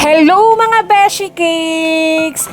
Hello mga Beshi Cakes!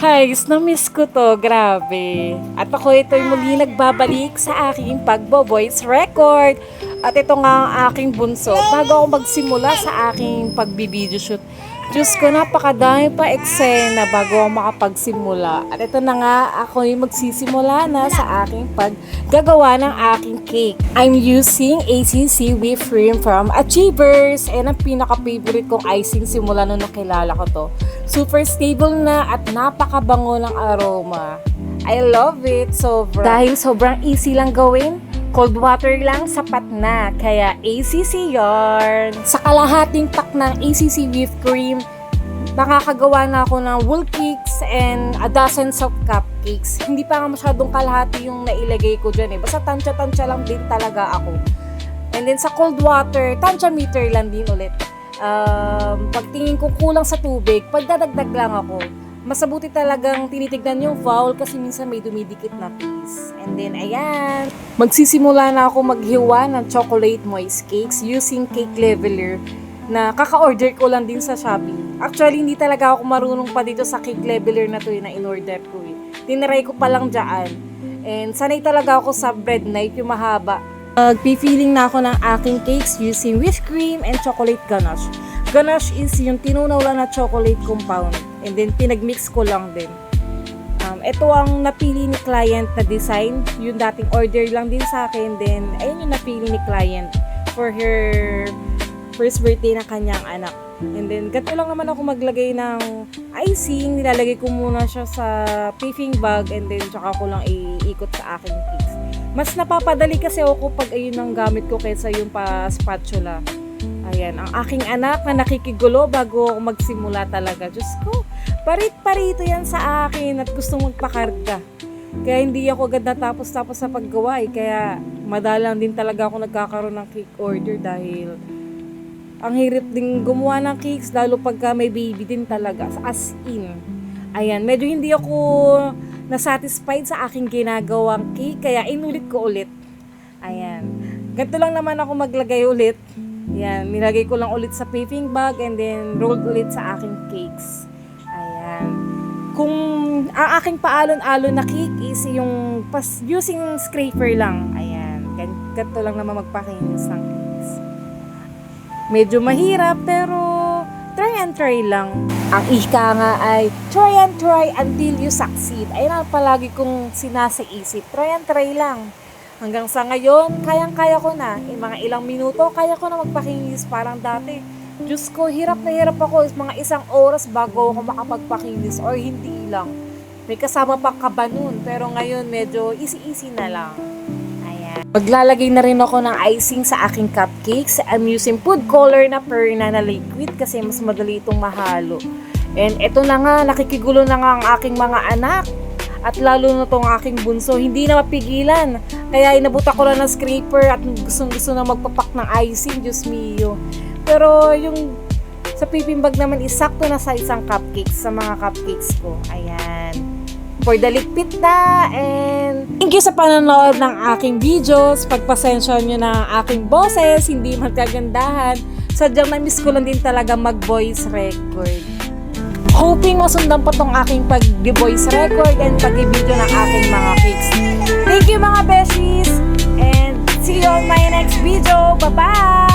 Guys, na-miss ko to, grabe. At ako ito'y muli nagbabalik sa aking pagbo-voice record. At ito nga ang aking bunso. Bago ako magsimula sa aking pagbibideo shoot, Diyos ko, napakadami pa eksena bago ako makapagsimula. At ito na nga, ako yung magsisimula na sa aking paggagawa ng aking cake. I'm using ACC whipped cream from Achievers. And ang pinaka-favorite kong icing simula nung nakilala ko to. Super stable na at napakabango ng aroma. I love it sobra. Dahil sobrang easy lang gawin, cold water lang sapat na, kaya ACC yarn. Sa kalahating pack ng ACC whipped cream, nakakagawa na ako ng whole cakes and a dozen of cupcakes. Hindi pa nga masyadong kalahati yung nailagay ko dyan eh. Basta tansya-tansya lang din talaga ako. And then sa cold water, tansya meter lang din ulit. Pagtingin ko kulang sa tubig, pagdadagdag lang ako. Masabuti talagang tinitignan yung foul kasi minsan may dumidikit na piece. And then, ayan. Magsisimula na ako maghiwa ng chocolate moist cakes using cake leveler na kaka-order ko lang din sa Shopee. Actually, hindi talaga ako marunong pa dito sa cake leveler na to na in-order ko eh. Tinaray ko pa lang dyan. And sanay talaga ako sa bread knife, yung mahaba. Magpi-filling na ako ng aking cakes using whipped cream and chocolate ganache. Ganache is yung tinunaw lang na chocolate compound. And then, pinagmix ko lang din. Ito ang napili ni client na design. Yung dating order lang din sa akin. Then, ayun yung napili ni client for her first birthday ng kanyang anak. And then, ganito lang naman ako maglagay ng icing. Nilalagay ko muna siya sa piping bag. And then, tsaka ko lang iikot sa aking cakes. Mas napapadali kasi ako pag ayun ang gamit ko kaysa yung pa spatula. Ayan, ang aking anak na nakikigulo bago ako magsimula talaga. Diyos ko, parit-parito yan sa akin at gustong magpakarga. Kaya hindi ako agad natapos sa paggawa eh. Kaya madalang din talaga ako nagkakaroon ng cake order dahil ang hirap din gumawa ng cakes lalo pagka may baby din talaga. As in. Ayan, medyo hindi ako nasatisfied sa aking ginagawang cake kaya inulit ko ulit. Ayan. Ganito lang naman ako maglagay ulit. Yan, nilagay ko lang ulit sa piping bag and then rolled ulit sa aking cakes. Ayan. Kung ang aking paalon-alon na cake is yung using scraper lang. Ayan. Ganito lang naman magpakinis ng cakes. Medyo mahirap pero try and try lang. Ang ika nga ay try and try until you succeed. Ayun ang palagi kong sinasa-isip. Try and try lang. Hanggang sa ngayon, kayang-kaya ko na. Mga ilang minuto, kaya ko na magpakinis parang dati. Diyos ko, hirap na hirap ako. Mga isang oras bago ako makapagpakinis or hindi lang. May kasama pang kaba nun. Pero ngayon, medyo easy-easy na lang. Ayan. Maglalagay na rin ako ng icing sa aking cupcakes. I'm using food color na Perna na liquid kasi mas madali itong mahalo. And eto na nga, nakikigulo na nga ang aking mga anak. At lalo na tong aking bunso, hindi na mapigilan. Kaya inabuta ko lang ng scraper at gusto na magpapak ng icing, Diyos mio. Pero yung sa piping bag naman, isakto na sa isang cupcakes, sa mga cupcakes ko. Ayan. For the ligpit na, and thank you sa panonood ng aking videos. Pagpasensya nyo na ang aking boses, hindi magkagandahan. Sadyang na-miss ko lang din talaga mag-voice record. Hoping masundan pa tong aking pag-voice record and pag-video ng aking mga cakes. Thank you mga besties! And see you on my next video. Bye-bye!